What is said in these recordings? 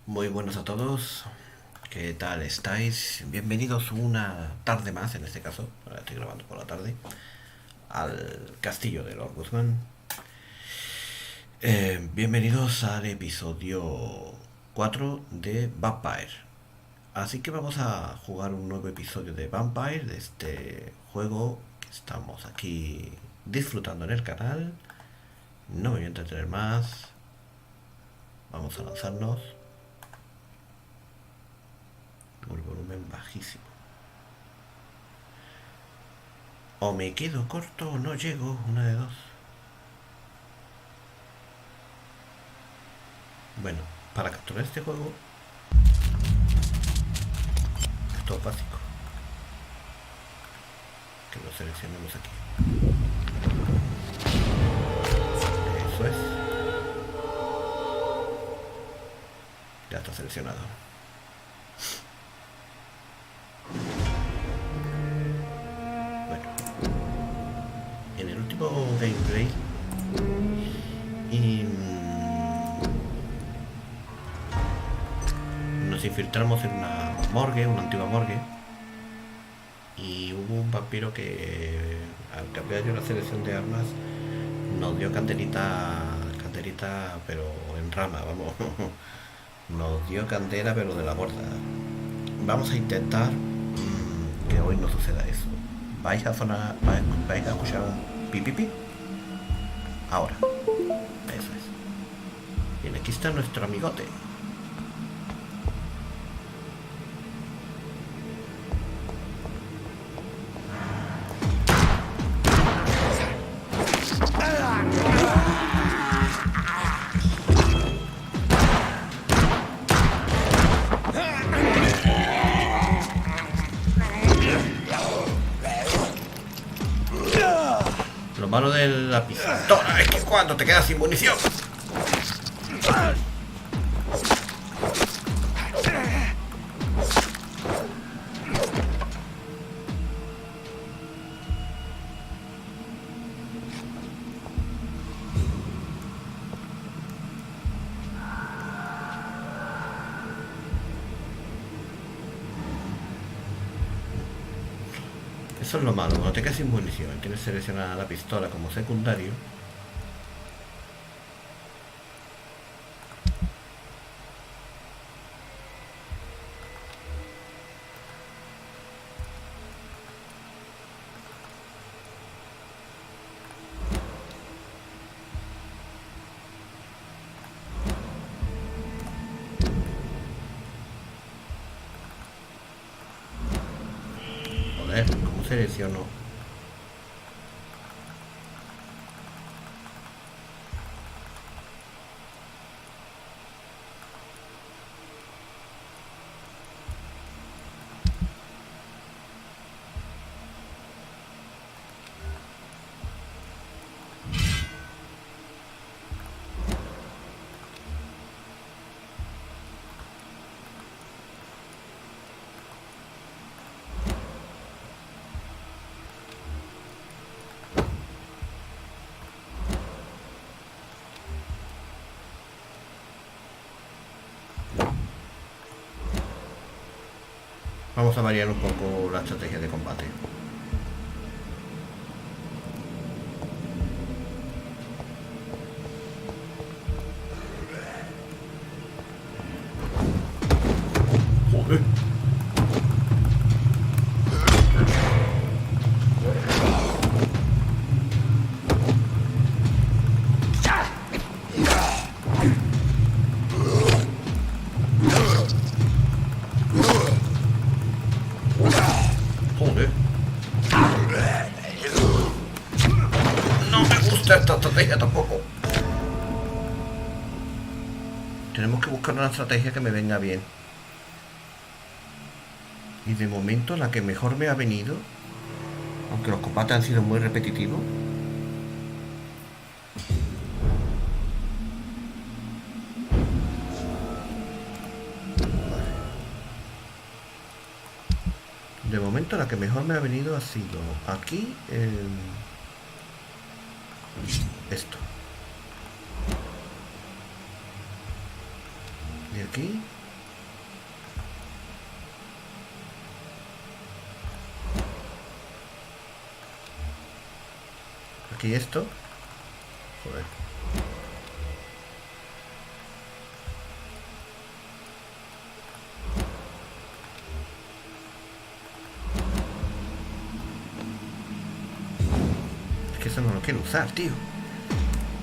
Muy buenos a todos, ¿qué tal estáis? Bienvenidos una tarde más, en este caso, ahora estoy grabando por la tarde, al castillo de Lord Guzmán. Bienvenidos al episodio 4 de Vampyr. Así que vamos a jugar un nuevo episodio de Vampyr, de este juego que estamos aquí disfrutando en el canal. No me voy a entretener más, vamos a lanzarnos. El volumen bajísimo. O me quedo corto o no llego, una de dos. Bueno, para capturar este juego, esto es básico. Que lo seleccionemos aquí. Eso es. Ya está seleccionado. Bueno, en el último gameplay nos infiltramos en una morgue, una antigua morgue, y hubo un vampiro que al cambiar yo la selección de armas nos dio candelita, pero en rama, vamos. Nos dio candela pero de la borda. Vamos a intentar que hoy no suceda eso. Vais a escuchar un pipipi ahora. Eso es. Bien, aquí está nuestro amigote. Lo malo de la pistola es que cuando te quedas sin munición. Eso es lo malo, cuando te quedas sin munición, tienes seleccionada la pistola como secundario. Joder, ¿cómo selecciono? Vamos a variar un poco la estrategia de combate. Joder. Joder. No me gusta esta estrategia tampoco. Tenemos que buscar una estrategia que me venga bien. Y de momento la que mejor me ha venido, aunque los combates han sido muy repetitivos, de momento la que mejor me ha venido ha sido aquí esto. Y aquí Aquí esto. Joder. Es que eso no lo quiero usar, tío.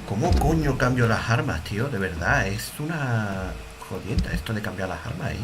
¿Cómo coño cambio las armas, tío? De verdad, es una jodienda esto de cambiar las armas ahí.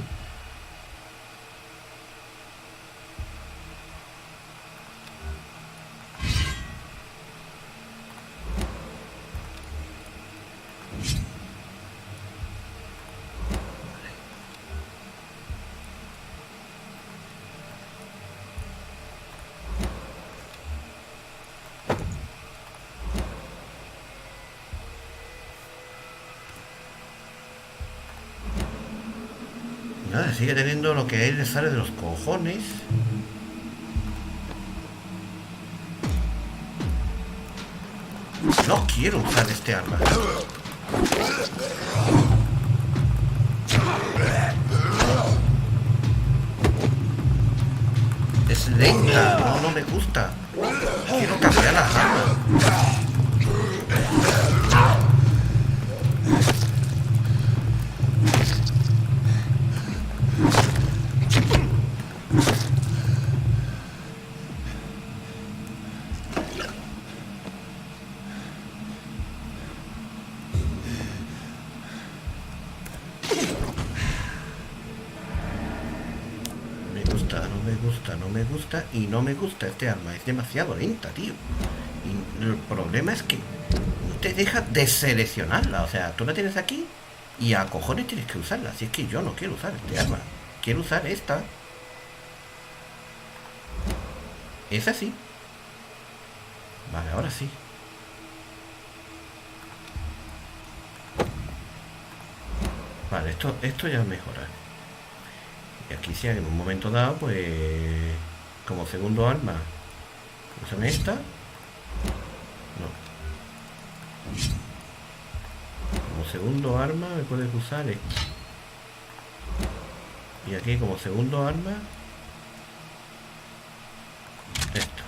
Nada, sigue teniendo lo que él le sale de los cojones. No quiero usar este arma. Es lenta, no me gusta. Quiero cambiar las armas. Y no me gusta este arma, es demasiado lenta, tío. Y el problema es que no te deja deseleccionarla. O sea, tú la tienes aquí y a cojones tienes que usarla. Así es que yo no quiero usar este arma, quiero usar esta. Es así. Vale, ahora sí. Vale, esto ya mejora. Y aquí sí, en un momento dado, pues como segundo arma, úsame esta. No. Como segundo arma me puedes usar esta. Y aquí como segundo arma, esto.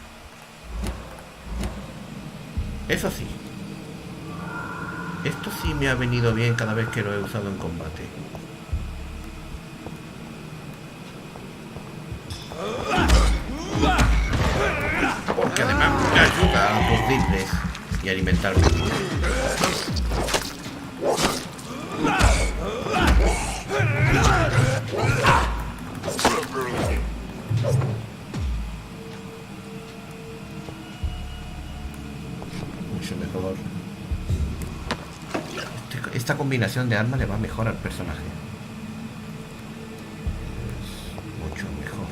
Eso sí. Esto sí me ha venido bien cada vez que lo he usado en combate. Porque además me ayuda a aturdirles y alimentarme. Mucho mejor. Esta combinación de armas le va mejor al personaje. Mucho mejor.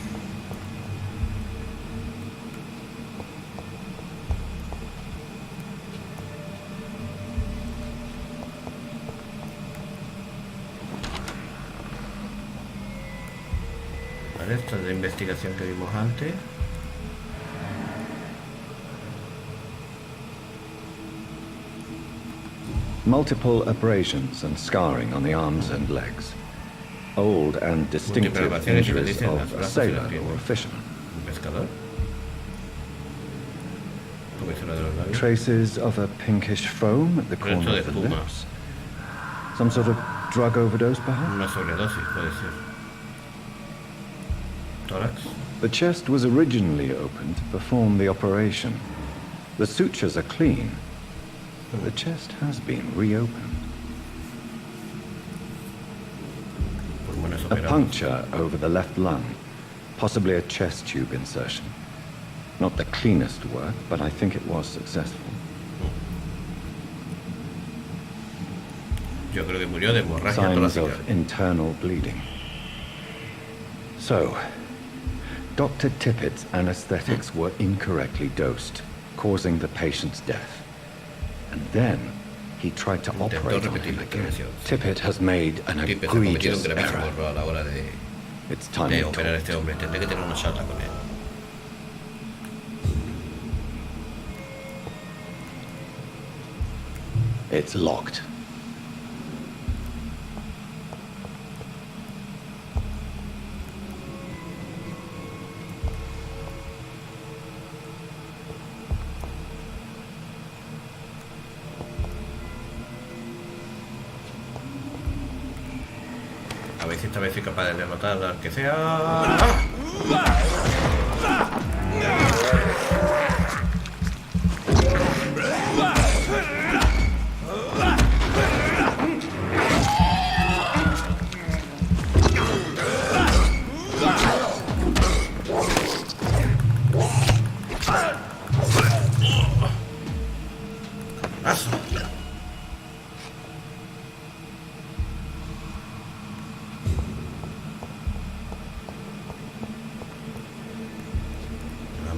Vale, esto es de investigación que vimos antes. Multiple abrasions and scarring on the arms and legs. Old and distinctive injuries of a sailor or a fisherman. Traces of a pinkish foam at the corner of the lips. Some sort of drug overdose, perhaps? Una sobredosis, puede ser. Tórax. The chest was originally opened to perform the operation. The sutures are clean, but the chest has been reopened. A puncture over the left lung, possibly a chest tube insertion. Not the cleanest work, but I think it was successful. Yo creo que murió de hemorragia Signs torácica. of internal bleeding. So, Dr. Tippett's anesthetics were incorrectly dosed, causing the patient's death. And then he tried to operate on him again. Tippett has made an egregious error. It's time de to operar a talk. este hombre. Tendré que tener una charla con él. It's locked. ver si esta vez soy capaz de derrotar al que sea.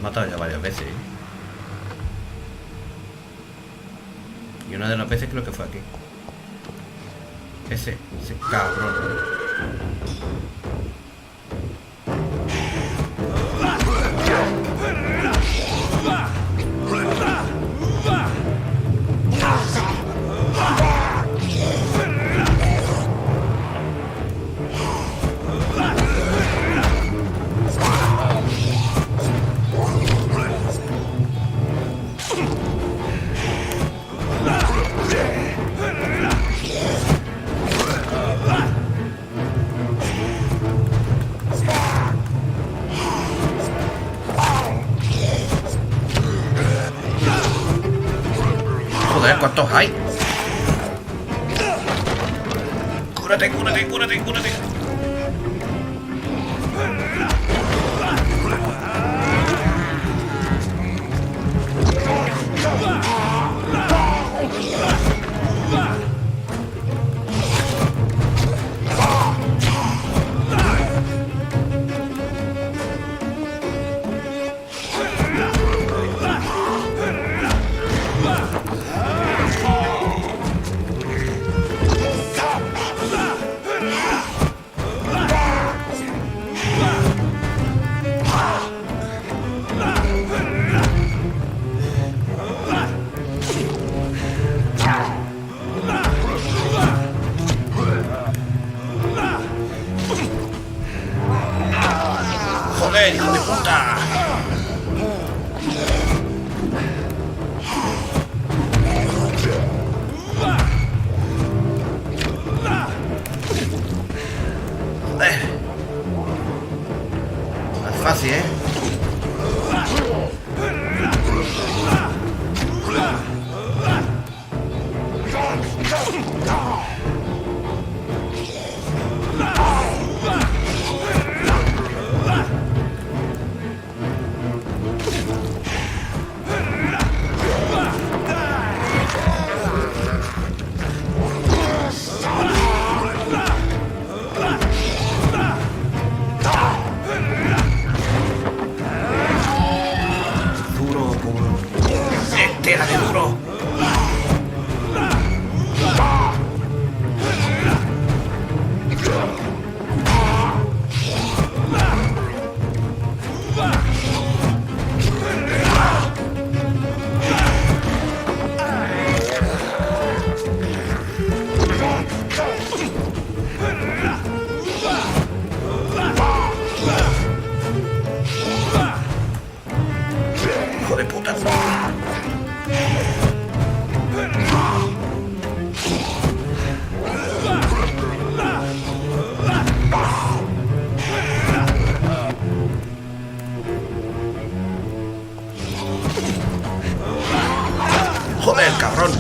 Matado ya varias veces, ¿eh? Y una de las veces creo que fue aquí. Ese cabrón. Joder, ¿cuántos hay? Cúrate, cúrate, cúrate, cúrate. ¡Joder, hijo de puta! Joder. No es fácil, ¿eh? ¡Tírate duro! ¡Hijo de puta! ¡Joder, cabrón!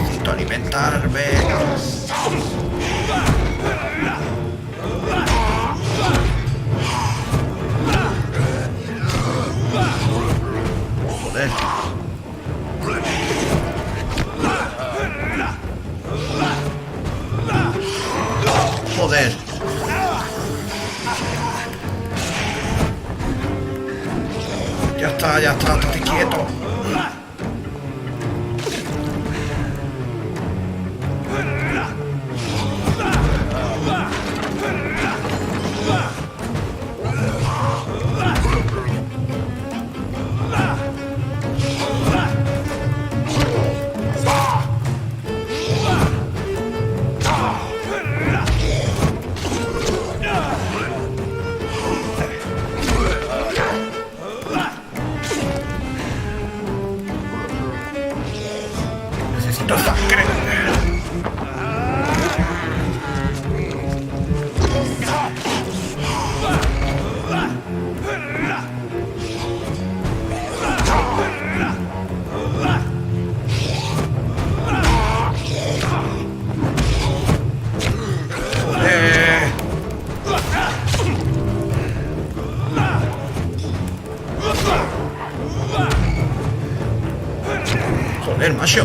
Necesito alimentarme. Joder. Joder. Ya está, estate quieto. Necesito sangre. Joder, macho.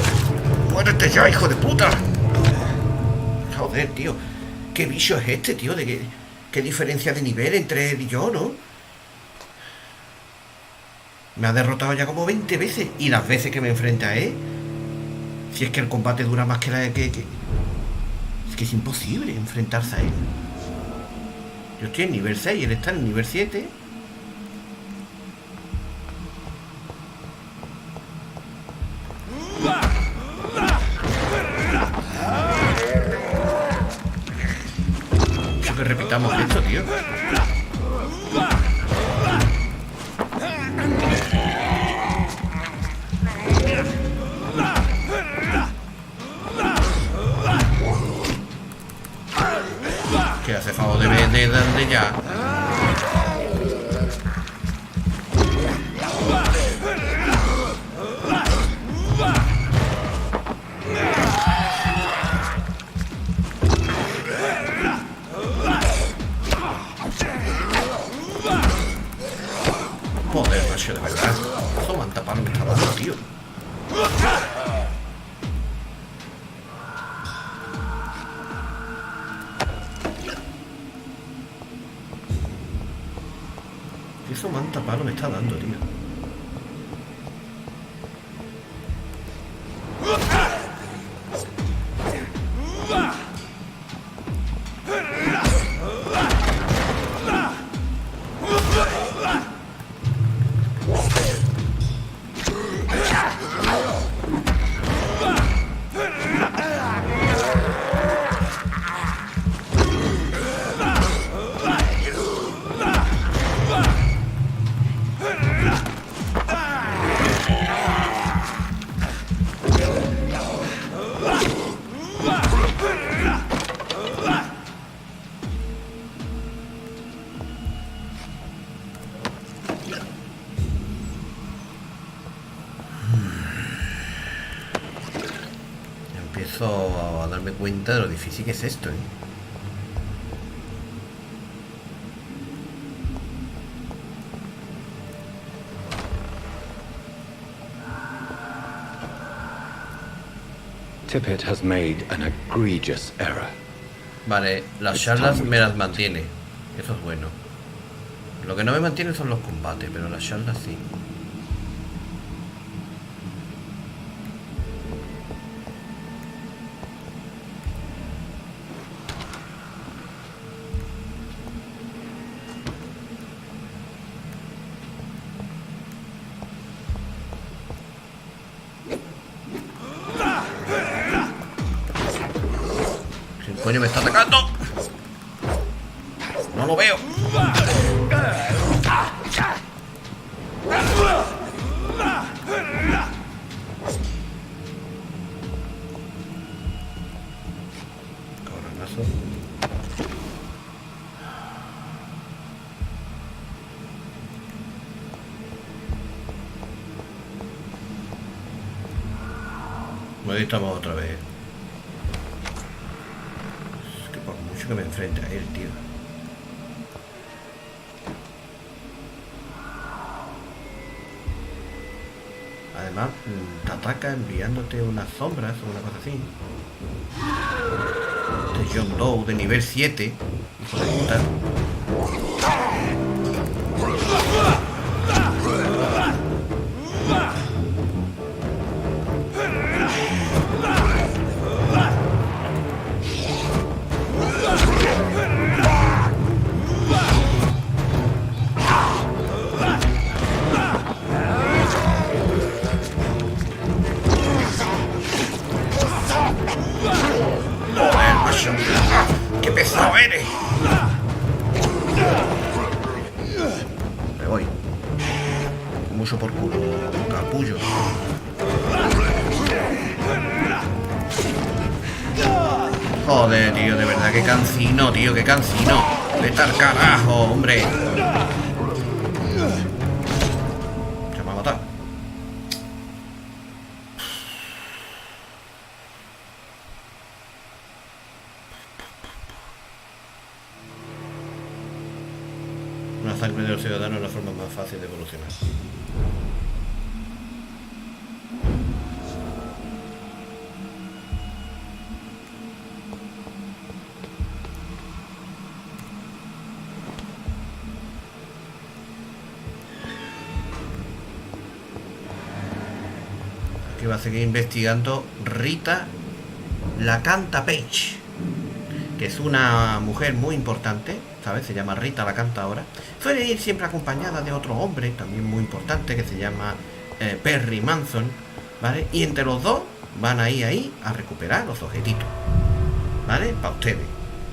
Muérete ya, hijo de puta. Joder, tío. ¿Qué bicho es este, tío? ¿Qué diferencia de nivel entre él y yo, no? Me ha derrotado ya como 20 veces. Y las veces que me enfrenta a él. Si es que el combate dura más que la de que... Es que es imposible enfrentarse a él. Yo estoy en nivel 6 y él está en nivel 7. Que repitamos esto, tío. Que hace favor de darle ya. Joder, macho, de verdad. Eso me han tapado, me está dando, tío. Eso manta palo me está dando, tío. Empiezo a darme cuenta de lo difícil que es esto, ¿eh? Tippett has made an egregious error. Vale, las charlas me las mantiene. Eso es bueno. Lo que no me mantiene son los combates, pero las charlas sí. Coño, me está atacando. No lo veo. Cabronazo. Ahí estamos otra vez. Que me enfrente a él, tío. Además, te ataca enviándote unas sombras o una cosa así. Este John Doe de nivel 7. Hijo de puta. ¡Qué pesado eres! Me voy. Mucho por culo, capullo. Joder, tío, de verdad, qué cansino, tío, qué cansino. Vete al carajo, hombre. Se me ha matado. Una sangre de los ciudadanos es la forma más fácil de evolucionar. Que va a seguir investigando Rita la Canta Page, que es una mujer muy importante, ¿sabes? Se llama Rita la Canta ahora. Suele ir siempre acompañada de otro hombre también muy importante que se llama Perry Manson, ¿vale? Y entre los dos van ahí a recuperar los objetitos, ¿vale? Para ustedes.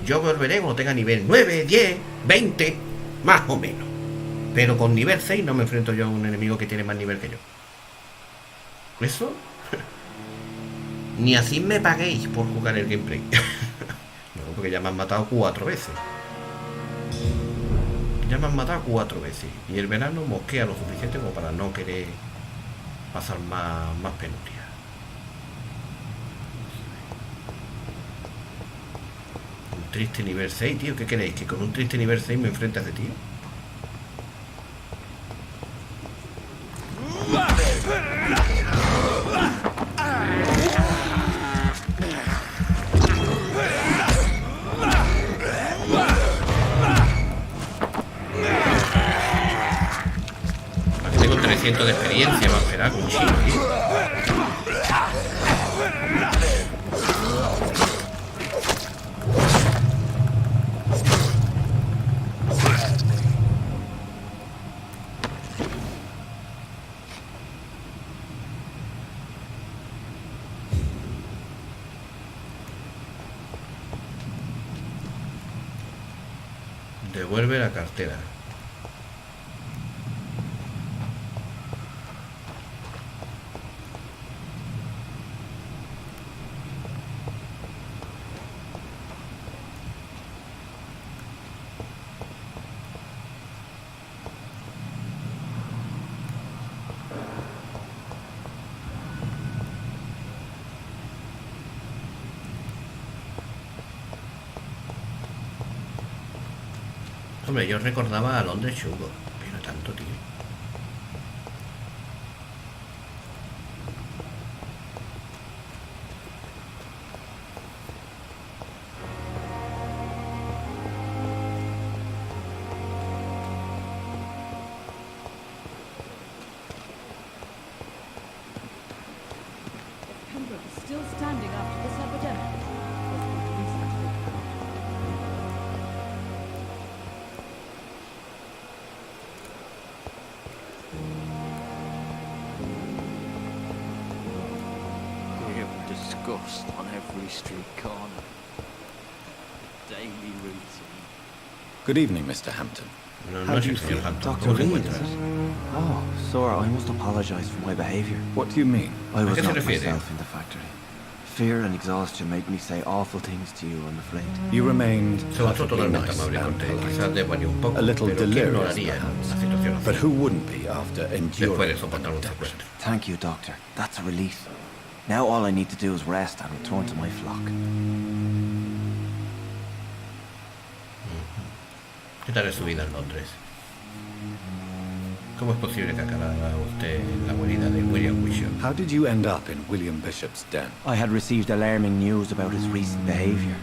Yo volveré cuando tenga nivel 9, 10, 20, más o menos. Pero con nivel 6 no me enfrento yo a un enemigo que tiene más nivel que yo. Eso ni así me paguéis por jugar el gameplay. No, porque ya me han matado 4 veces. Ya me han matado 4 veces. Y el verano mosquea lo suficiente como para no querer pasar más penuria. Un triste nivel 6, tío. ¿Qué queréis? ¿Que con un triste nivel 6 me enfrente a ese tío? De experiencia va a esperar un chino, tío. Devuelve la cartera. Hombre, yo recordaba a Londres chungo, pero tanto, tío. Still standing after this epidemic. Disgust on every street corner. Daily routine. Good evening, Mr. Hampton. No, señor Hampton. Dr. ¿Cómo te Reed, encuentras? Oh, sir, I must apologize for my behavior. What do you mean? I was qué se not refiere? myself in the factory. Fear and exhaustion made me say awful things to you, I'm afraid. You remained Se mostró perfectly totalmente nice amable and conté. polite. Quizás desvarió un poco, A little pero ¿quién no lo delirious, haría en perhaps. una situación But así? who wouldn't be after Después enduring de soportar un abduction? secuestro. Thank you, Doctor. That's a relief. Now all I need to do is rest and return to my flock. ¿Qué tal es su vida en Londres? ¿Cómo es posible que acabara usted en la guarida de William Bishop? How did you end up in William Bishop's den? I had received alarming news about his recent behavior.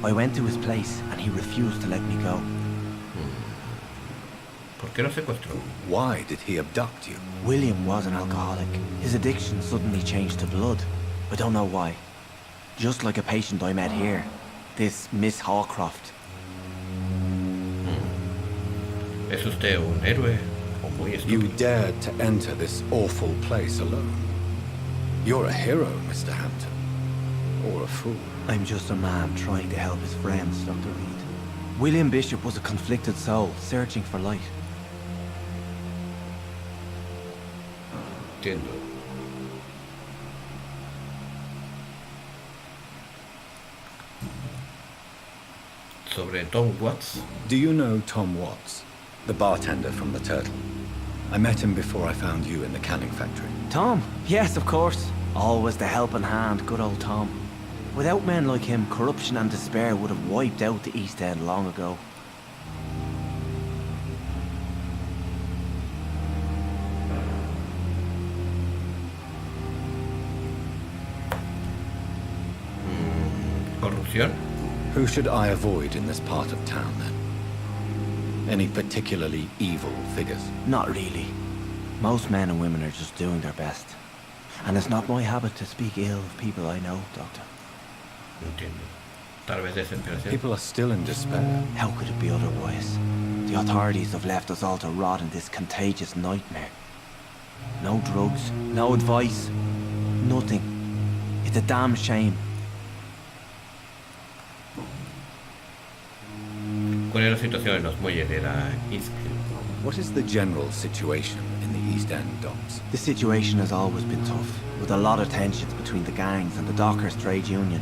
I went to his place and he refused to let me go. ¿Por qué lo secuestró? Why did he abduct you? William was an alcoholic. His addiction suddenly changed to blood. I don't know why. Just like a patient I met here. This Miss Hawcroft. ¿Es usted un héroe o muy You estúpido? dared to enter this awful place alone. You're a hero, Mr. Hampton. Or a fool. I'm just a man trying to help his friends, Dr. Reed. William Bishop was a conflicted soul, searching for light. Entiendo. sobre Tom Watts. Do you know Tom Watts, the bartender from the Turtle? I met him before I found you in the canning factory. Tom? Yes, of course. Always the helping hand, good old Tom. Without men like him, corruption and despair would have wiped out the East End long ago. Corrupción. Who should I avoid in this part of town, then? Any particularly evil figures? Not really. Most men and women are just doing their best. And it's not my habit to speak ill of people I know, Doctor. Entiendo. Tal vez desesperación. People are still in despair. How could it be otherwise? The authorities have left us all to rot in this contagious nightmare. No drugs, no advice, nothing. It's a damn shame. ¿Cuál es la situación en los muelles de la East End? What is the general situation in the East End docks? The situation has always been tough, with a lot of tensions between the gangs and the Dockers Trade Union.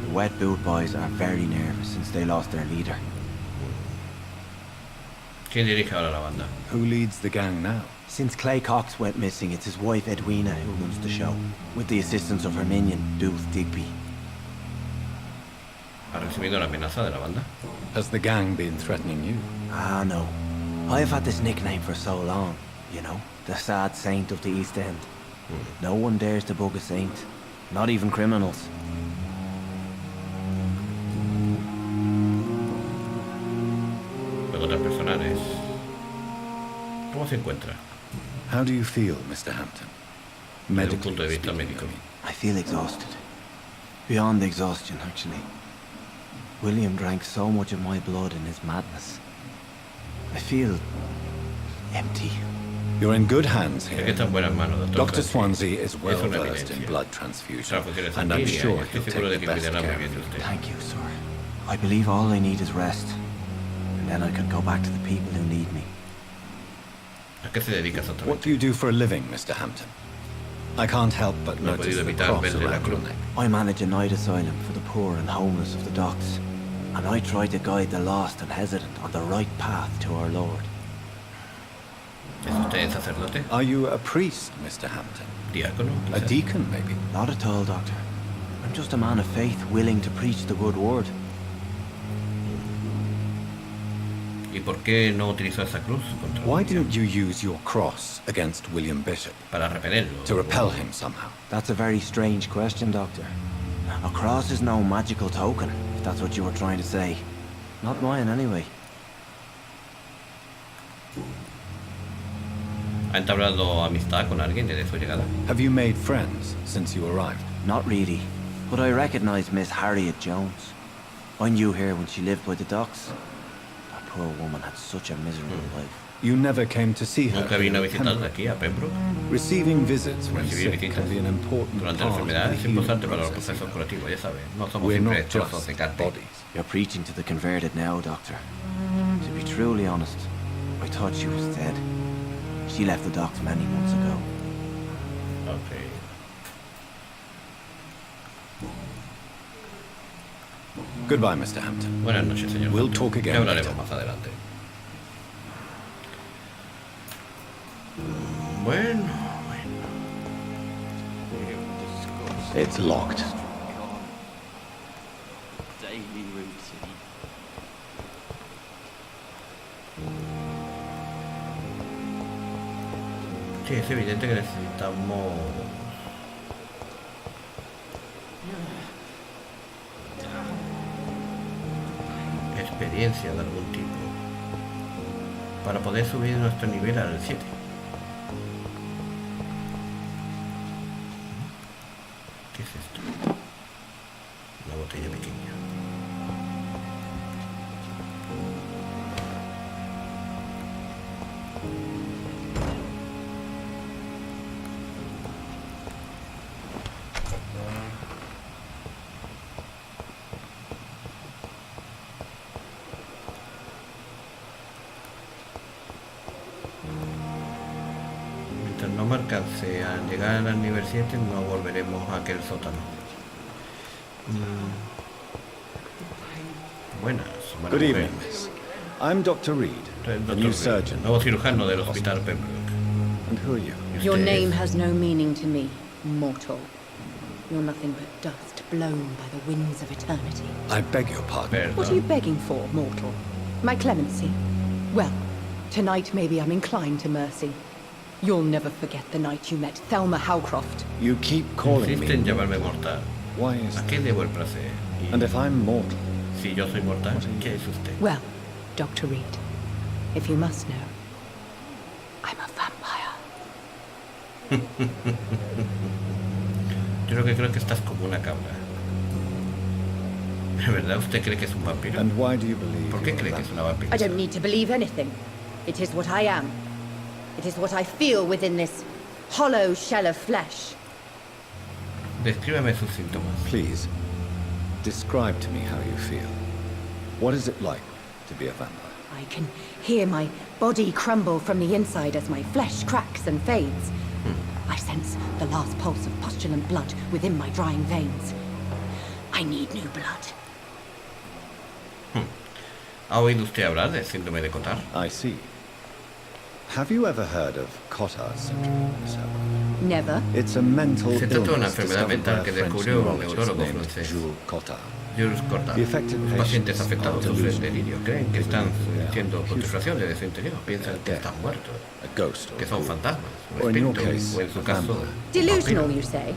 The Wet Boot Boys are very nervous since they lost their leader. ¿Quién dirige ahora la banda? Who leads the gang now? Since Clay Cox went missing, it's his wife Edwina who runs the show, with the assistance of her minion, Dulce Digby. ¿Ha recibido la amenaza de la banda? Has the gang been threatening you? Ah, no. I've had this nickname for so long, you know, the sad saint of the East End. No one dares to bug a saint, not even criminals. Preguntas personales. ¿Cómo se encuentra? How do you feel, Mr. Hampton? Desde un punto de vista speaking, médico. I mean. I feel exhausted. Beyond exhaustion, actually. William drank so much of my blood in his madness. I feel empty. You're in good hands Es que here. está en buenas manos, doctor. Dr. Francis. Swansea is well Es una versed in evidencia. blood transfusion, Transfusiones and I'm sanguíneas, sure estoy he'll seguro de take que the best cuidará care muy bien of de you. usted. Thank you, sir. I believe all I need is rest. And then I can go back to the people who need me. ¿A qué se dedica What exactamente? do you do for a living, Mr. Hampton? I can't help but No he notice podido the evitar cross verle la around your cruz. neck. I manage a night asylum for the poor and homeless of the docks. And I try to guide the lost and hesitant on the right path to our Lord. ¿Es usted sacerdote? Are you a priest, Mr. Hampton? ¿Diácono? A quizás? deacon, maybe? Not at all, Doctor. I'm just a man of faith willing to preach the good word. ¿Y por qué no utilizó esa cruz contra Why didn't you use your cross against William Bishop? para repelerlo? To repel him somehow? That's a very strange question, Doctor. A cross is no magical token, if that's what you were trying to say. Not mine, anyway. ¿Ha entablado amistad con alguien desde su llegada? Have you made friends since you arrived? Not really. But I recognize Miss Harriet Jones. I knew her when she lived by the docks. That poor woman had such a miserable life. You never came to see her. Nunca vino a in visitarle Pembroke. aquí a Pembroke. Receiving visits when Recibir sick visitas can be an important durante part la of enfermedad the es healing importante para los process. procesos curativos, ya sabe. No somos We're siempre not trozos just de carne. bodies. You're preaching to the converted now, Doctor. To be truly honest, I thought she was dead. She left the docks many months ago. Ok. Goodbye, Mr. Hampton. Buenas noches, señor. We'll Hampton. talk again Ya hablaremos later. más adelante. Bueno, bueno. It's locked. Daily routine. Sí, es evidente que necesitamos experiencia de algún tipo para poder subir nuestro nivel al 7. ¿Qué es esto? Una botella pequeña. Mientras no me alcance a llegar al nivel 7, no volveremos a aquel sótano. Buenas, buena Good mujer. evening, miss. I'm Dr. Reed, El the Dr. new Reed, surgeon. nuevo cirujano del Hospital Pembroke. And who are you? Y Your usted name es- has no meaning to me, mortal. You're nothing but dust blown by the winds of eternity. I beg your pardon. What are you Perdón. begging for, mortal? My clemency? Well, tonight maybe I'm inclined to mercy. You'll never forget the night you met Thelma Howcroft. You keep calling Insiste en me. llamarme mortal. Why is ¿A that? qué debo el placer? Y And if I'm mortal, si yo soy mortal, ¿qué es usted? Well, Dr. Reed, if you must know, I'm a vampire. Yo lo que creo es que estás como una cabra. ¿De verdad usted cree que es un vampiro? and why do you believe ¿Por qué you're a cree que es vampire? una vampira? I don't need to believe anything. It is what I am. It is what I feel within this hollow shell of flesh. Descríbame sus síntomas. Please, describe to me how you feel. What is it like to be a vampire? I can hear my body crumble from the inside as my flesh cracks and fades. I sense the last pulse of postulant blood within my drying veins. I need new blood. ¿Ha oído usted hablar del síndrome de Cotard? I see. Have you ever heard of Cotard's syndrome, Miss Howard? Never. It's a mental Se trata de una illness enfermedad discovered by mental a que French descubrió un neurologist neurólogo named francés. Jules Cotard. Jules Cotard. The affected Los pacientes patients afectados are sufren delusional. delirio, creen que They están believe they are sintiendo putrid, fluctuaciones de su interior, piensan que dead, están muertos, a ghost or que a son ghoul. fantasmas, Or un in your espíritu, case, o en su a caso, vampire. un Delusional, vampiro. you say?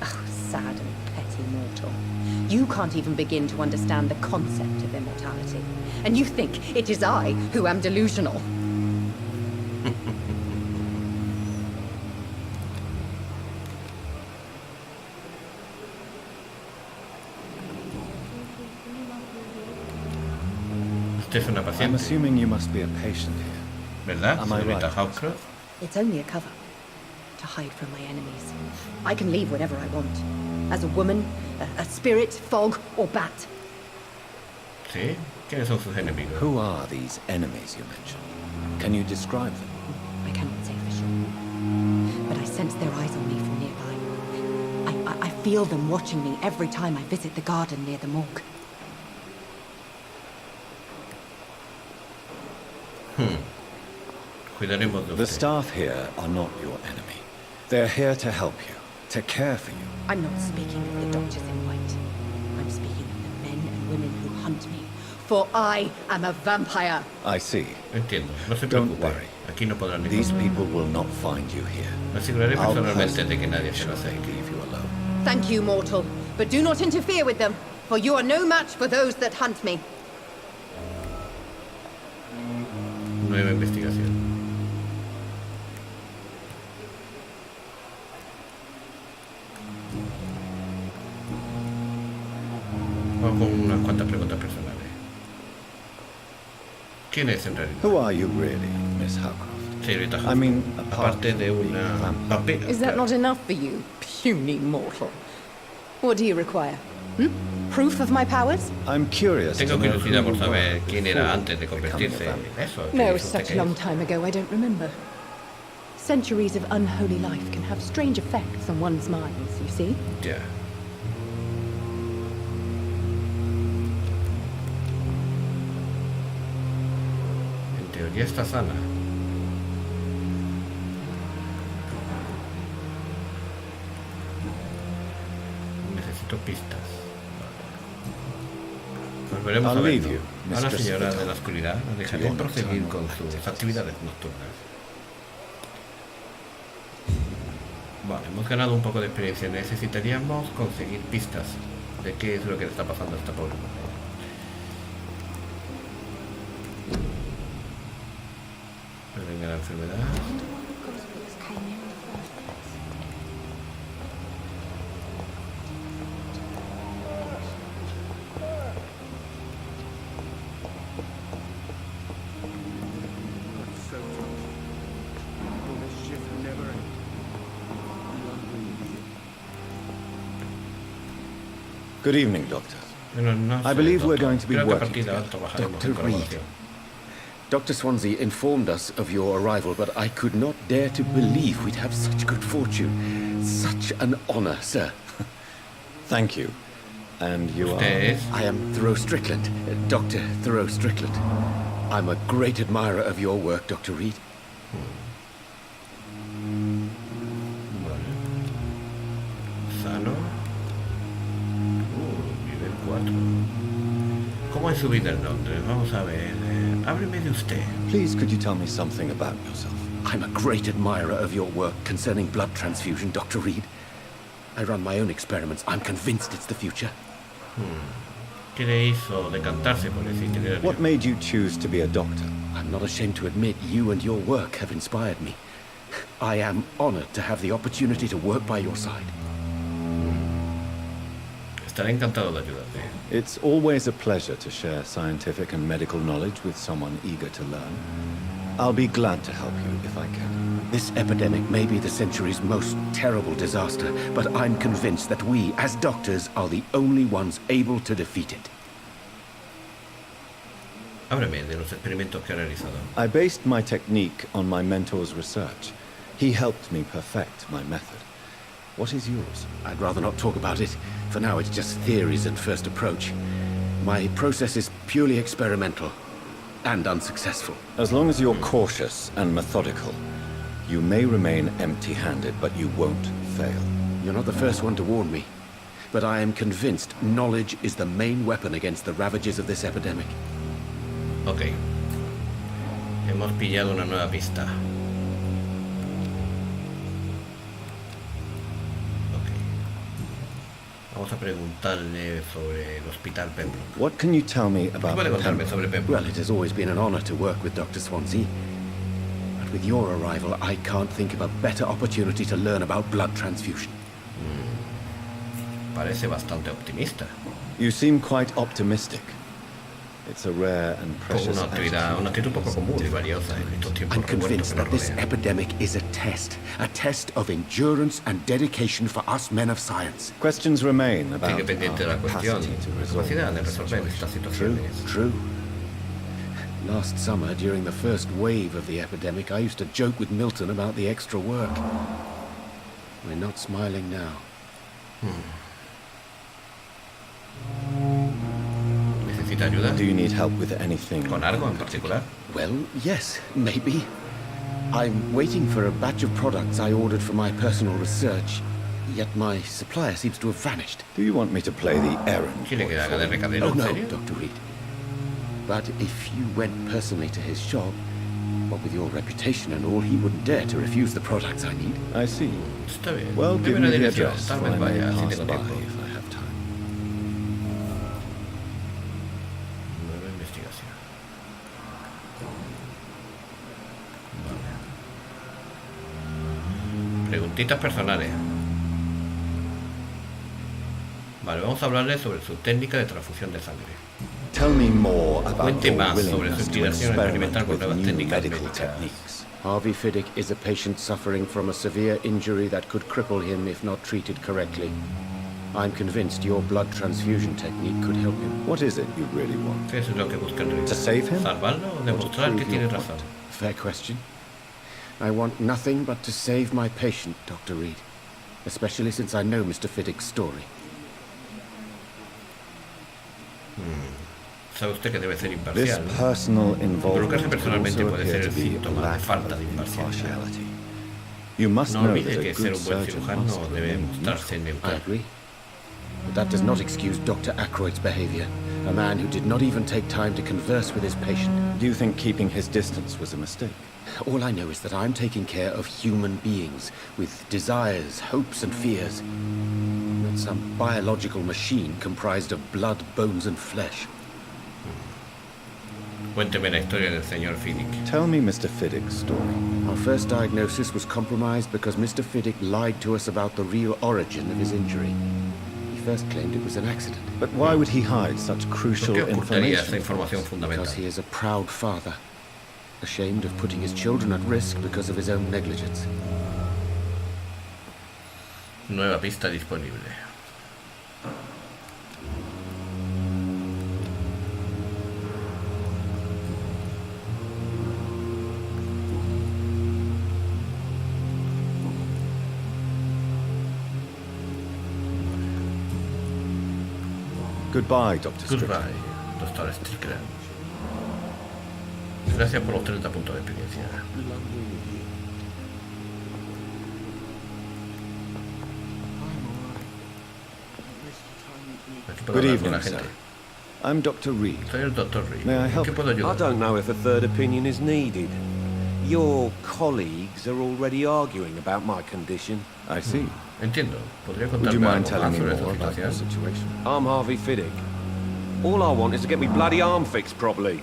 Oh, sad and petty mortal. You can't even begin to understand the concept of immortality. And you think it is I who am delusional. Usted es una I'm paciente, assuming you must be a patient here. ¿verdad, Am I señorita right? Hawcroft? It's only a cover. To hide from my enemies. I can leave whenever I want. As a woman, a spirit, fog, or bat. ¿Sí? ¿Quiénes son sus enemigos? Who are these enemies you mentioned? Can you describe them? I cannot say for sure. But I sense their eyes on me from nearby. I feel them watching me every time I visit the garden near the morgue. Cuidaremos de The usted. staff here are not your enemy. They're here to help you, to care for you. I'm not speaking of the doctors in white. I'm speaking of the men and women who hunt me. For I am a vampire. I see. Entiendo, no se Don't preocupe. worry. Aquí no podrán These encontrar. people will not find you here. Me aseguraré I'll personalmente de que personally nadie se lo ensure they acerque. leave you alone. Thank you, mortal. But do not interfere with them, for you are no match for those that hunt me. Nueva investigación. Vamos con unas cuantas preguntas personales. ¿Quién es en realidad? Who are you really, Miss Howcroft? Señorita I mean, Hawcroft? apart Aparte de from una being a vampire. vampira. Is that claro. not enough for you, puny mortal? What do you require? Proof of my powers? I'm curious Tengo to know curiosidad who por you saber were quién era before antes de becoming a convertirse en vampire. eso. ¿Quién No, dice usted such que a long es? time ago, I don't remember. Centuries of unholy life can have strange effects on one's minds, you see? Ya. En teoría está sana. Necesito pistas. Volveremos I'll a leave verlo. you, A la Mistress señora of the de la Dark, oscuridad la dejaré your proseguir nocturnal con sus activities. actividades nocturnas. Vale, hemos ganado un poco de experiencia. Necesitaríamos conseguir pistas de qué es lo que le está pasando a esta pobre mujer. Prevenga la enfermedad. Good evening, Doctor. Bueno, no I sé, believe we're doctor. going to be Creo que a working partir de ahora together. trabajaremos Dr. en Reed. colaboración. Dr. Swansea informed us of your arrival, but I could not dare to believe we'd have such good fortune. Such an honor, sir. Thank you. And you Usted are? es... I am Thoreau Strickland, Dr. Thoreau Strickland. I'm a great admirer of your work, Dr. Reed. Vale. Sano. Nivel 4. ¿Cómo es su vida en Londres? Vamos a ver. Hábleme de usted. Please, could you tell me something about yourself? I'm a great admirer of your work concerning blood transfusion, Dr. Reed. I run my own experiments. I'm convinced it's the future. ¿Qué le hizo decantarse por ese itinerario? What made you choose to be a doctor? I'm not ashamed to admit you and your work have inspired me. I am honored to have the opportunity to work by your side. Estaré encantado de ayudarte. It's always a pleasure to share scientific and medical knowledge with someone eager to learn. I'll be glad to help you if I can. This epidemic may be the century's most terrible disaster, but I'm convinced that we, as doctors, are the only ones able to defeat it. Hábleme de los experimentos que ha realizado. I based my technique on my mentor's research. He helped me perfect my method. What is yours? I'd rather not talk about it. For now, it's just theories and first approach. My process is purely experimental and unsuccessful. As long as you're cautious and methodical, you may remain empty-handed, but you won't fail. You're not the first one to warn me, but I am convinced knowledge is the main weapon against the ravages of this epidemic. Ok. Hemos pillado una nueva pista. Ok. Vamos a preguntarle sobre el Hospital Pembroke. What can you tell me ¿Qué about puede contarme Pembroke? sobre Pembroke? Well, it has always been an honor to work with Dr. Swansea. But with your arrival, I can't think of a better opportunity to learn about blood transfusion. Parece bastante optimista. You seem quite optimistic. It's a rare and Con precious una actitud poco común y valiosa en estos tiempos I'm revueltos convinced que nos that this rodean. epidemic is a test of endurance and dedication for us men of science. Questions remain about Sigue pendiente de la our cuestión, capacity to la resolve capacidad de this resolver situation. estas True, situaciones. true. Last summer, during the first wave of the epidemic, I used to joke with Milton about the extra work. We're not smiling now. ¿Necesita ayuda? Do you need help with anything? ¿Con algo en particular? Well, yes, maybe. I'm waiting for a batch of products I ordered for my personal research, yet my supplier seems to have vanished. Do you want me to play the errand? ¿Quiere que haga de recadero? Oh ¿En no, serio? Dr. Reed. But if you went personally to his shop, what with your reputation and all, he wouldn't dare to refuse the products I need. I see. Está bien. Well, Deme give la me the dirección. address, Tal so vez I may vaya si pass tengo by tiempo. if I have time. Nueva investigación. Vale. Preguntitas personales. Vale, vamos a hablarle sobre su técnica de transfusión de sangre. Tell me more about Cuente your más sobre willingness su to inclinación a experimentar experiment con with nuevas new técnicas medical médicas. techniques. Harvey Fiddick is a patient suffering from a severe injury that could cripple him if not treated correctly. I'm convinced your blood transfusion technique could help him. What is it you really want? ¿Qué es lo que busca en realidad? To save him? ¿Salvarlo o demostrar que Prove tiene your razón? point. Fair question. I want nothing but to save my patient, Dr. Reed. Especially since I know Mr. Fiddick's story. Sabe usted que debe ser This imparcial, ¿no? personal involvement could personalmente also puede appear ser to be a síntoma de lack falta of de imparcialidad. impartiality. You must No know olvide that a que ser good un buen surgeon cirujano must debe remain mostrarse neutral. I neutral. agree. But that does not excuse Dr. Ackroyd's behavior. A man who did not even take time to converse with his patient. Do you think keeping his distance was a mistake? All I know is that I'm taking care of human beings with desires, hopes, and fears. Not some biological machine comprised of blood, bones, and flesh. Cuénteme la historia del señor Fiddick. Tell me Mr. Fiddick's story. Our first diagnosis was compromised because Mr. Fiddick lied to us about the real origin of his injury. He first claimed it was an accident. But why would he hide such crucial ¿Por qué ocultaría esa information? información fundamental? Because he is a proud father, ashamed of putting his children at risk because of his own negligence. Nueva pista disponible. Goodbye, Dr. Strickland. Goodbye, doctor Strickland. Gracias por los 30 puntos de experiencia. Aquí puedo Good hablar con la evening, gente. sir. I'm Dr. Reed. Soy el doctor Reed. May I ¿En help qué you? puedo I ayudar? don't know if a third opinion is needed. Your colleagues are already arguing about my condition. I see. Entiendo. ¿Podría Would you contarme mind algo telling más me sobre esta more about your situación? situation? I'm Harvey Fiddick. All I want is to get me bloody arm fixed properly.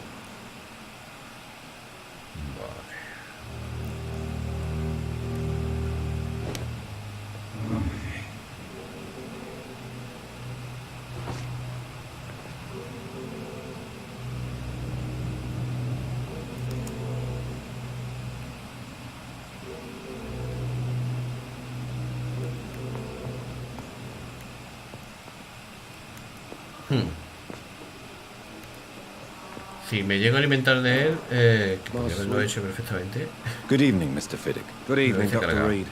Si me llego a alimentar de él, que podría haberlo hecho perfectamente. Good evening, Mr. Fiddick. Good evening, Gracias, Dr. colega. Reed.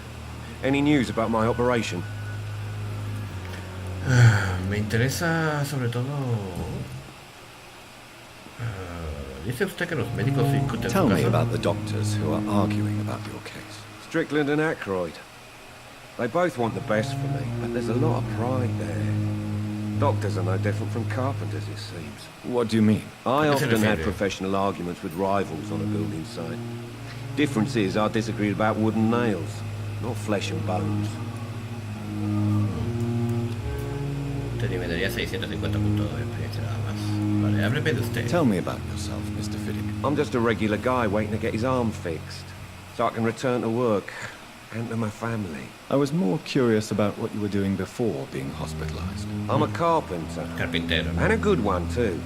Any news about my operation? Me interesa sobre todo... dice usted que los médicos discuten Tell su me caso. about the doctors who are arguing about your case. Strickland and Aykroyd. They both want the best for me, but there's a lot of pride there. Doctors are no different from carpenters, it seems. What do you mean? I What's often in the had video? professional arguments with rivals on a building site. Difference is I disagreed about wooden nails, not flesh and bones. Te nivellaría 650 puntos de experiencia nada más. Vale, hábleme de usted. Tell me about yourself, Mr. Fiddick. I'm just a regular guy waiting to get his arm fixed, so I can return to work and to my family. I was more curious about what you were doing before being hospitalized. I'm a carpenter, Carpintero, ¿no? and a good one too.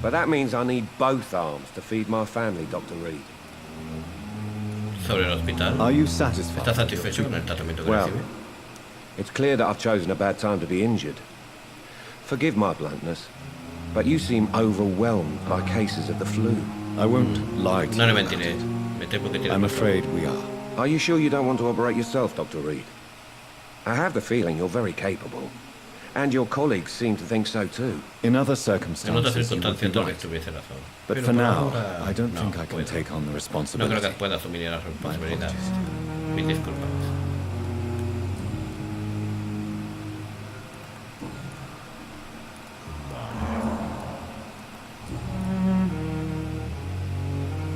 But that means I need both arms to feed my family, Dr. Reed. Sobre el hospital. Are you satisfied? ¿Está with your satisfecho con el treatment? tratamiento que Well, recibe? it's clear that I've chosen a bad time to be injured. Forgive my bluntness, but you seem overwhelmed by cases of the flu. I won't lie to No le you about mentiré. it. Me temo que tiene I'm razón. afraid we are. Are you sure you don't want to operate yourself, Dr. Reed? I have the feeling you're very capable. And your colleagues seem to think so too. In other En otras circumstances, you would be circunstancias tal vez right. tuviese razón. But Pero for por now, ahora, I don't no think I can puedo. take on the No creo responsibility. que pueda asumir la My responsabilidad. apologies. Mis disculpas.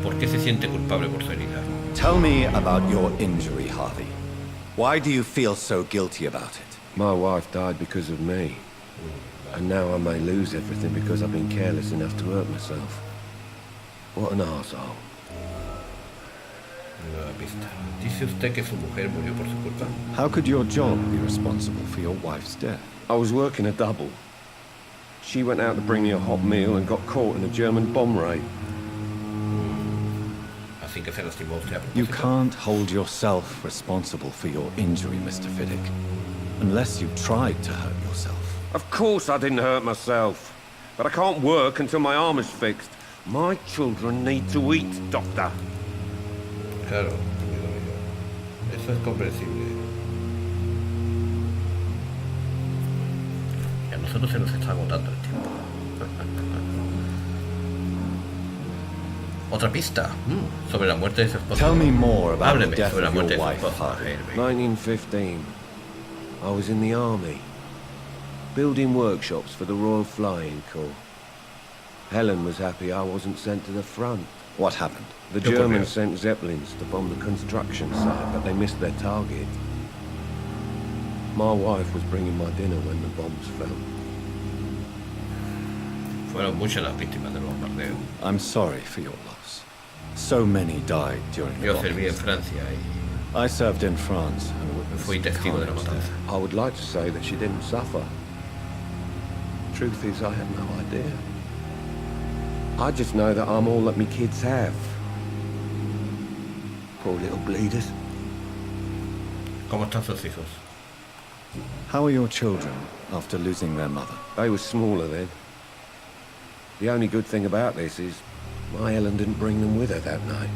¿Por qué se siente culpable por su herida? Tell me about your injury, Harvey. Why do you feel so guilty about it? My wife died because of me. And now I may lose everything because I've been careless enough to hurt myself. What an arsehole. Nueva pista. Dice usted que su mujer murió por su culpa. How could your job be responsible for your wife's death? I was working a double. She went out to bring me a hot meal and got caught in a German bomb raid. Así que se lastimó usted a You propósito. can't hold yourself responsible for your injury, Mr. Fiddick, unless you tried to hurt yourself. Of course I didn't hurt myself. But I can't work until my arm is fixed. My children need to eat, Doctor. Claro, amigo mío. Eso es comprensible. Y a nosotros se nos está agotando el tiempo. Otra pista. Sobre la muerte de su esposa. Tell me more about the Hábleme death sobre la of your muerte de su wife, esposa, Harvey. Harvey. 1915. I was in the army. Building workshops for the Royal Flying Corps. Helen was happy I wasn't sent to the front. What happened? The ¿Qué ocurrió? Germans sent Zeppelins to bomb the construction site, but they missed their target. My wife was bringing my dinner when the bombs fell. Fueron muchas las víctimas del bombardeo. I'm sorry for your loss. So many died during the Yo serví en bombings. Francia y I served in France and fui witnessed testigo de la carnage matanza. there. I would like to say that she didn't suffer. Truth is, I have no idea. I just know that I'm all that me kids have. Poor little bleeders. ¿Cómo están sus hijos? How are your children after losing their mother? They were smaller then. The only good thing about this is my Helen didn't bring them with her that night.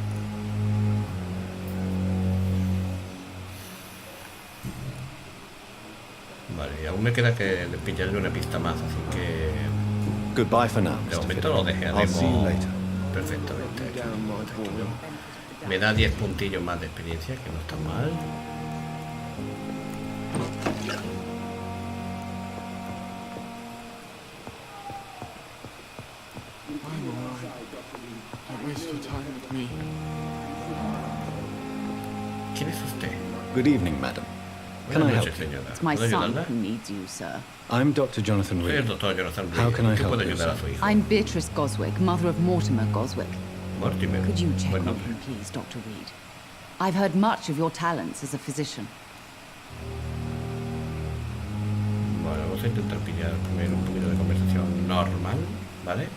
Vale, y aún me queda que pillarle una pista más, así que Goodbye for now, de Mr. momento lo Fiddler. dejaremos I'll see you later. perfectamente. Tranquilo. Me da 10 puntillos más de experiencia, que no está mal. I'm alright. Don't waste your time with me. ¿Quién es usted? Good evening, madam. Can I Buenas help noches, you? señora. It's my ¿Puedo son ayudarla? who needs you, sir. I'm Dr. Jonathan Soy el Reed. doctor Jonathan Reed. How can I ¿En qué help puedo you, ayudar a sir? su hijo? I'm Beatrice Goswick, mother of Mortimer Goswick. Mortimer. Could you check Buen on nombre. him, please, Dr. Reed? I've heard much of your talents as a physician. Bueno, vamos a intentar pillar primero un poquito de conversación normal, ¿vale?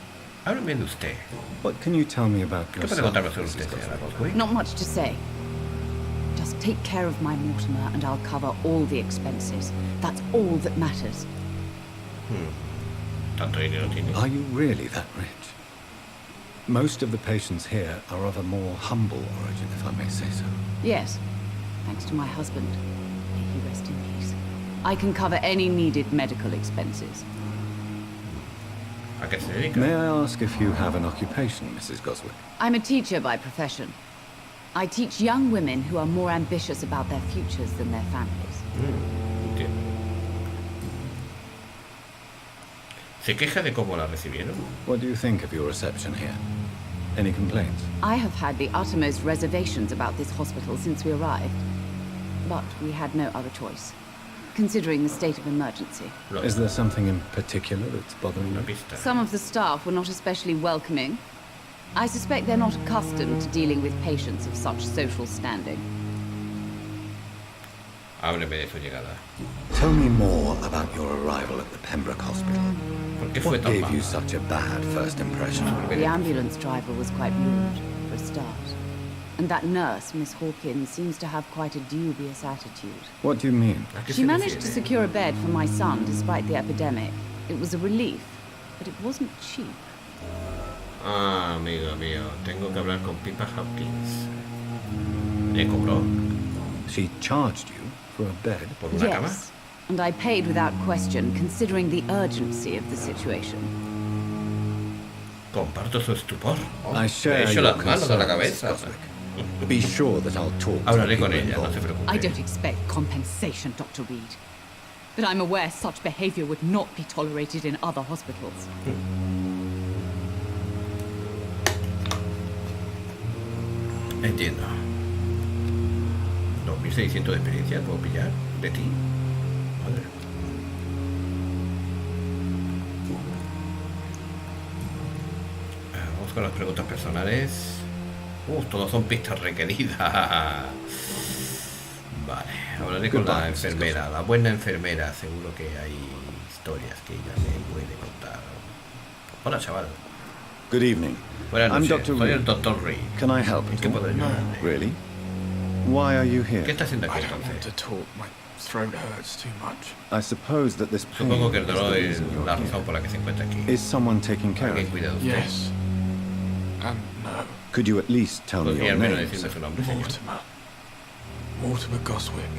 Háblame de usted. What can you tell me about ¿Qué your puede son, contarme sobre Mrs. usted, señora Goswick? Goswick? Not much to say. Just take care of my Mortimer and I'll cover all the expenses. That's all that matters. ¿Tanto dinero tiene? Are you really that rich? Most of the patients here are of a more humble origin, if I may say so. Yes, thanks to my husband. May he rest in peace. I can cover any needed medical expenses. ¿A qué se dedica? May I ask if you have an occupation, Mrs. Goswick? I'm a teacher by profession. I teach young women who are more ambitious about their futures than their families. Entiendo. ¿Se queja de cómo la recibieron? What do you think of your reception here? Any complaints? I have had the uttermost reservations about this hospital since we arrived. But we had no other choice, considering the state of emergency. No, Is there something in particular that's bothering una you? pista. Some of the staff were not especially welcoming. I suspect they're not accustomed to dealing with patients of such social standing. Hábleme de su llegada. Tell me more about your arrival at the Pembroke Hospital. ¿Por qué fue What tan gave mala? you such a bad first impression? The ambulance driver was quite rude, for a start. And that nurse, Miss Hawkins, seems to have quite a dubious attitude. What do you mean? ¿A qué She se managed to refiere? secure a bed for my son despite the epidemic. It was a relief, but it wasn't cheap. Ah, amigo mío, tengo que hablar con Pippa Hopkins. ¿Le cobró She charged you for a bed? por una cama? Yes, and I paid without question, considering the urgency of the situation. Comparto su estupor. Oh, I le share echo your las manos a la concerns, cabeza. Goswick. Be sure that I'll talk to the Hablaré con people ella, no se involved. preocupe. I don't expect compensation, Dr. Reed. But I'm aware such behavior would not be tolerated in other hospitals. Entiendo. 2600 de experiencia puedo pillar de ti. Madre. Vamos con las preguntas personales. Todos son pistas requeridas. Vale, hablaré con la enfermera, la buena enfermera. Seguro que hay historias que ella me puede contar. Hola, chaval. Good evening. Buenas I'm noches. Dr. Soy el Reed. Dr. Reed. Can I help ¿En at qué puedo all? ayudarle? Really? Why are you ¿Qué here? está haciendo aquí I don't want entonces? to talk. My throat hurts too much. I suppose that this pain Supongo que el is the dolor es reason you're la here. razón por la que se encuentra aquí. Is someone taking care of ¿Alguien you? cuida de usted? Yes. And no. Could you at least tell me ¿Podría your al menos name, decirme sir? su nombre, señor? Mortimer. Mortimer Goswick.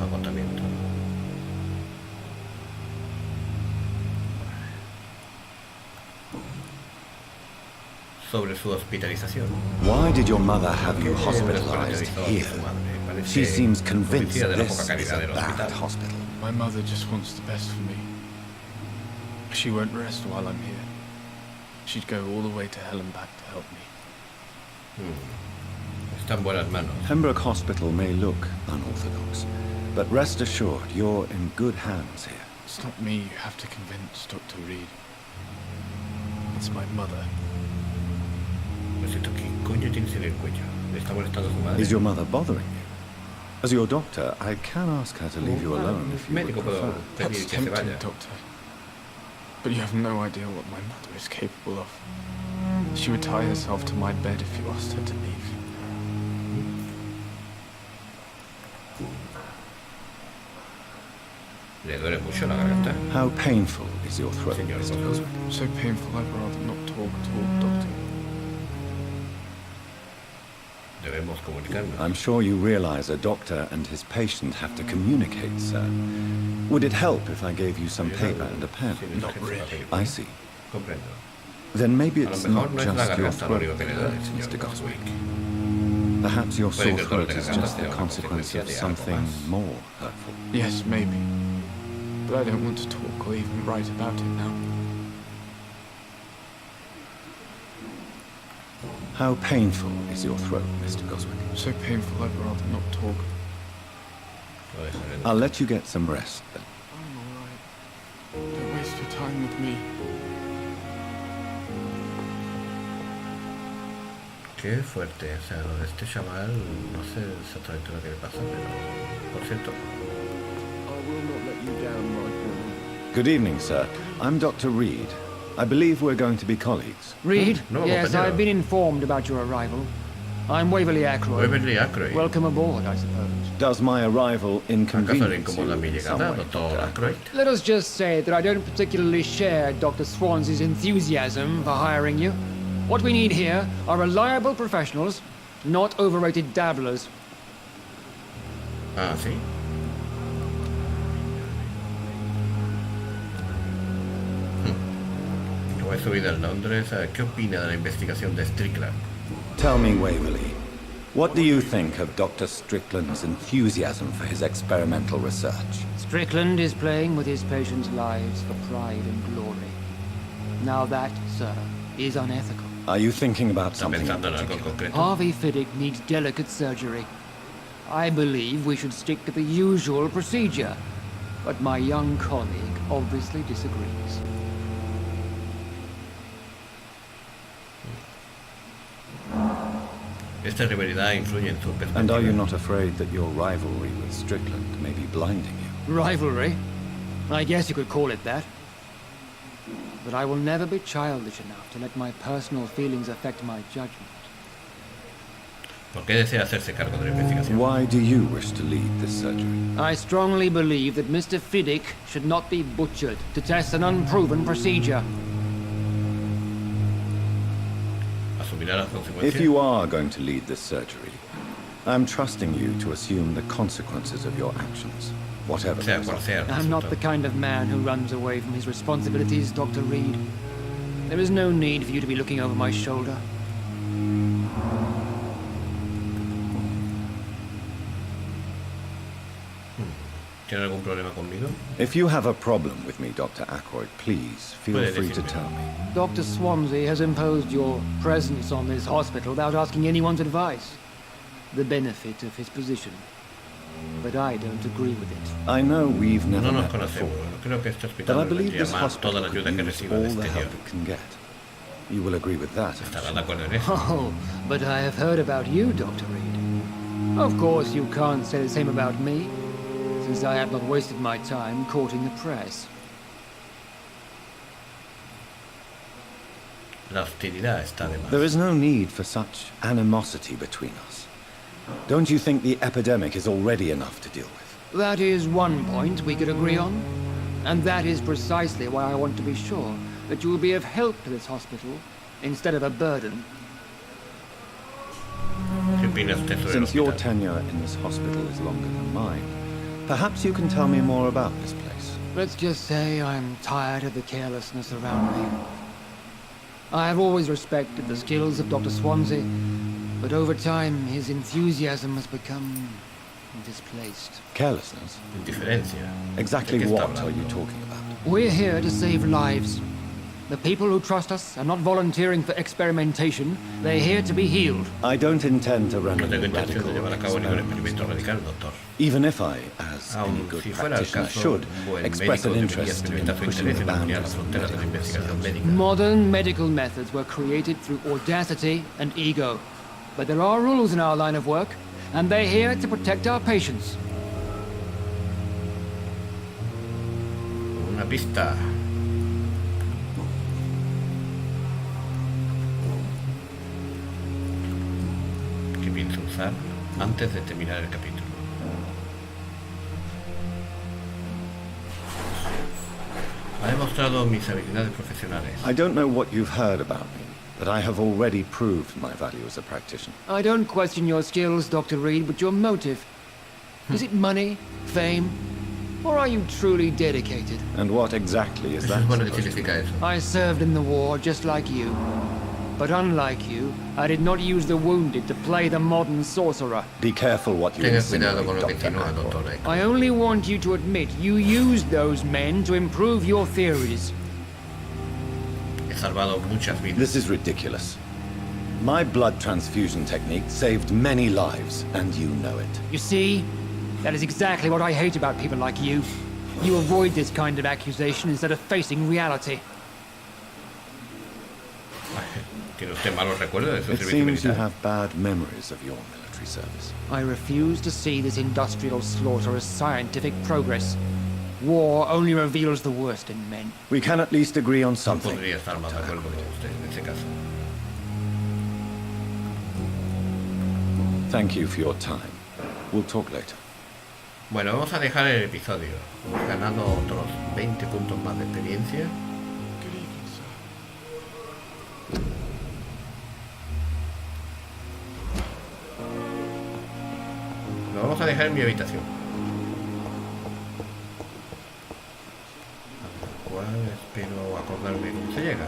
Agotamiento. Sobre su hospitalización. Why did your mother have you ¿Por qué hospitalized hospitalizó a here? su madre? Parece She seems convinced convencida de la this poca is calidad a del bad hospital. hospital. My mother just wants the best for me. She won't rest while I'm here. She'd go all the way to hell and back to help me. Está en buenas manos. Pembroke Hospital may look unorthodox, but rest assured you're in good hands here. It's not me you have to convince, Dr. Reed. It's my mother. Lo siento, ¿qué coño tienes en el cuello? ¿Le está molestando a su madre? Is your mother bothering you? As your doctor, I can ask her to leave you alone if you would Médico, puedo prefer. pedir That's que se tempting, vaya. Doctor. But you have no idea what my mother is capable of. She would tie herself to my bed if you asked her to leave. ¿Le duele mucho la garganta? How painful is your throat, Señor Mr. Goswick. Goswick? So painful I'd rather not talk at all, Doctor. ¿De Debemos comunicarnos. I'm sure you realize a doctor and his patient have to communicate, sir. Would it help if I gave you some paper and a pen? Not really. I see. Comprendo. Then maybe A lo it's mejor not no es la just your garganta lo throat único que that le duele, hurts, señor Mr. Goswick. Goswick. Perhaps your Puede sore que el dolor throat de is garganta just the sea una consequence consecuencia of de algo something más. more hurtful. Yes, maybe. But I don't want to talk or even write about it now. How painful is your throat, Mr. Goswick? So painful I'd rather not talk. Lo dejaré. I'll let you get some rest then. I'm alright. Don't waste your time with me. Qué fuerte, o sea, lo de este chaval, no sé exactamente lo que le pasa, pero... Por cierto, I will not let you down, my boy. Good evening, sir. I'm Dr. Reed. I believe we're going to be colleagues. Reed? No, Yes, compañero. I've been informed about your arrival. I'm Waverly Ackroyd. Waverly Ackroyd. Welcome aboard, I suppose. Does my arrival ¿Acaso le inconvenience you incomoda mi in some llegada, way, doctor Dr. Ackroyd? Let us just say that I don't particularly share Dr. Swansea's enthusiasm for hiring you. What we need here are reliable professionals, not overrated dabblers. Ah, ¿sí? Como he subido en Londres, ¿qué opina de la investigación de Strickland? Tell me, Waverly, what do you think of Dr. Strickland's enthusiasm for his experimental research? Strickland is playing with his patients' lives for pride and glory. Now that, sir, is unethical. Are you thinking about ¿Está something in pensando en algo particular? concreto? Harvey Fiddick needs delicate surgery. I believe we should stick to the usual procedure, but my young colleague obviously disagrees. Esta rivalidad influye en su And are you perspectiva. not afraid that your rivalry with Strickland may be blinding you? Rivalry? I guess you could call it that. But I will never be childish enough to let my personal feelings affect my judgment. ¿Por qué desea hacerse cargo de la investigación? Why do you wish to lead this surgery? I strongly believe that Mr. Fiddick should not be butchered to test an unproven procedure. ¿Asumirá las consecuencias? If you are going to lead this surgery, I'm trusting you to assume the consequences of your actions, whatever Sea those cual are. sea el I'm not the resultado. kind of man who runs away from his responsibilities, Dr. Reed. There is no need for you to be looking over my shoulder. ¿Tiene algún problema conmigo? If you have a problem with me, Dr. Ackroyd, please feel Puede free to decirme. tell me. Dr. Swansea has imposed your presence on this hospital without asking anyone's advice. The benefit of his position. But I don't agree with it. I know we've never No nos met conocemos. before, Creo que este but hospital I me believe vendría this más toda hospital la could ayuda que use reciba all del the exterior. help it can get. You will agree with that, I'm ¿Estará sure. de acuerdo en eso? Oh, but I have heard about you, Dr. Reed. Of course, you can't say the same about me, since I have not wasted my time courting the press. La hostilidad está de más. There is no need for such animosity between us. Don't you think the epidemic is already enough to deal with? That is one point we could agree on. And that is precisely why I want to be sure that you will be of help to this hospital instead of a burden. ¿Qué opina usted sobre el Since your hospital? tenure in this hospital is longer than mine, perhaps you can tell me more about this place. Let's just say I'm tired of the carelessness around me. I have always respected the skills of Dr. Swansea, but over time his enthusiasm has become displaced. Carelessness? Indiferencia. Exactly ¿De qué está what are hablando? you talking about? We're here to save lives. The people who trust us are not volunteering for experimentation. They're here to be healed. I don't intend to run No any tengo intención radical de llevar a cabo ningún experiments. experimento radical, doctor. Even if I, as any Aun good si fuera el practitioner caso, should, un buen express médico an debería interest in experimentar su pushing interés the en ampliar las boundaries of fronteras de la medical investigación research. médica. Modern medical methods were created through audacity and ego. But there are rules in our line of work, and they're here to protect our patients. Una pista. Que pienso usar antes de terminar el capítulo. Ha demostrado mis habilidades profesionales. I don't know what you've heard about me, But I have already proved my value as a practitioner. I don't question your skills, Dr. Reed, but your motive. Is it money, fame, or are you truly dedicated? And what exactly is that? Bueno, ¿qué significa eso? I served in the war just like you. But unlike you, I did not use the wounded to play the modern sorcerer. Be careful what you Tenga cuidado con insinuate, lo que Dr. insinúa, Ackroyd. doctor Ackroyd. I only want you to admit you used those men to improve your theories. He salvado muchas vidas. This is ridiculous. My blood transfusion technique saved many lives, and you know it. You see? That is exactly what I hate about people like you. You avoid this kind of accusation instead of facing reality. ¿Tiene usted malos recuerdos de su It servicio seems you militar? have bad memories of your military service. I refuse to see this industrial slaughter as scientific progress. War only reveals the worst in men. We can at least agree on No something. podría estar más de Dr. acuerdo con Ackroyd. usted en ese caso. Thank you for your time. We'll talk later. Bueno, vamos a dejar el episodio. Hemos ganado otros 20 puntos más de experiencia. Lo vamos a dejar en mi habitación. A la cual espero acordarme cómo se llega.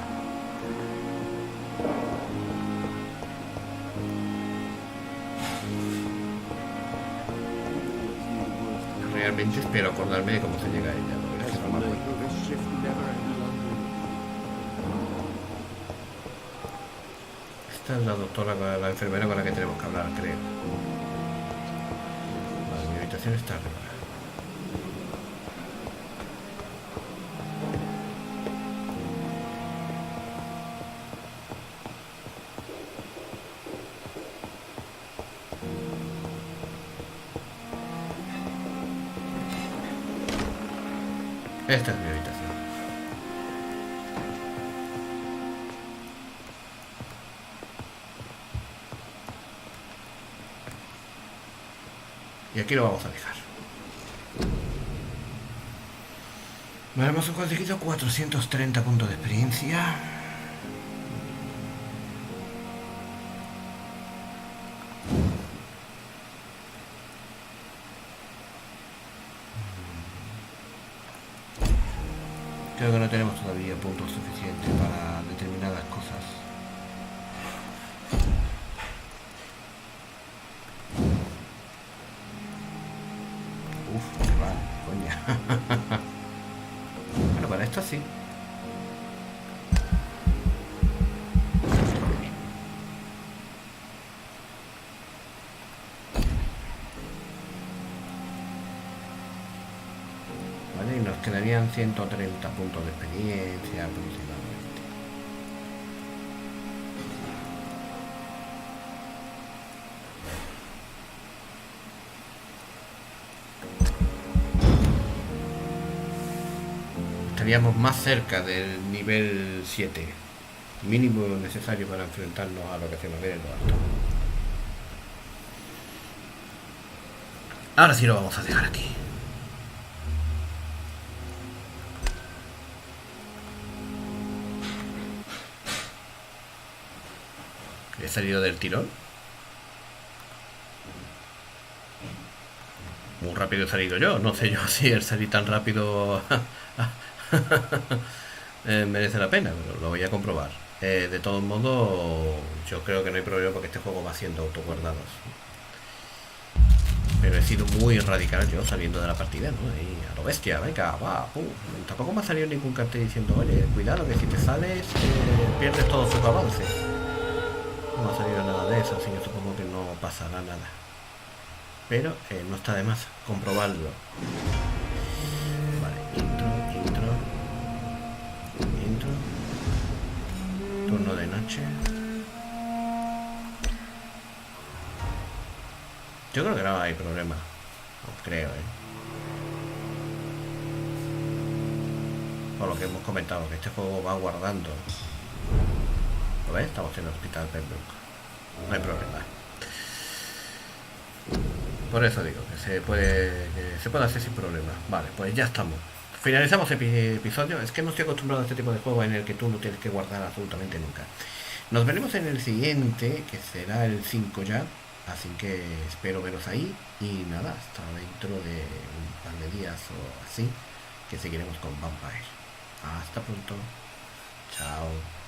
Realmente espero acordarme de cómo se llega a ella, porque es que no me acuerdo. Esta es la doctora, la enfermera con la que tenemos que hablar, creo. Vale, mi habitación está arriba. Esta es mi habitación. Y aquí lo vamos a dejar. Nos hemos conseguido 430 puntos de experiencia. Creo que no tenemos todavía puntos suficientes para determinadas cosas. Uf, qué mal, coña. Bueno, para esto sí. Vale, y nos quedarían 130 puntos de experiencia aproximadamente. Estaríamos más cerca del nivel 7, mínimo necesario para enfrentarnos a lo que se nos viene en lo alto. Ahora sí lo vamos a dejar aquí. He salido del tirón. Muy rápido he salido yo. No sé yo si el salir tan rápido merece la pena, pero lo voy a comprobar. De todos modos, yo creo que no hay problema porque este juego va haciendo autoguardados. Pero he sido muy radical yo saliendo de la partida, ¿no? Y a lo bestia, venga, va, pum. Tampoco me ha salido ningún cartel diciendo, oye, cuidado que si te sales pierdes todos tus avances. No ha salido nada de eso, así que supongo que no pasará nada. Pero no está de más comprobarlo. Vale, intro. Turno de noche. Yo creo que no hay problema. No creo, Por lo que hemos comentado, que este juego va guardando. ¿Lo ves? Estamos en el hospital Pembroke. No hay problema. Por eso digo que se puede hacer sin problema. Vale, pues ya estamos. Finalizamos el episodio. Es que no estoy acostumbrado a este tipo de juego en el que tú no tienes que guardar absolutamente nunca. Nos veremos en el siguiente, que será el 5 ya. Así que espero veros ahí. Y nada, hasta dentro de un par de días o así, que seguiremos con Vampyr. Hasta pronto. Chao.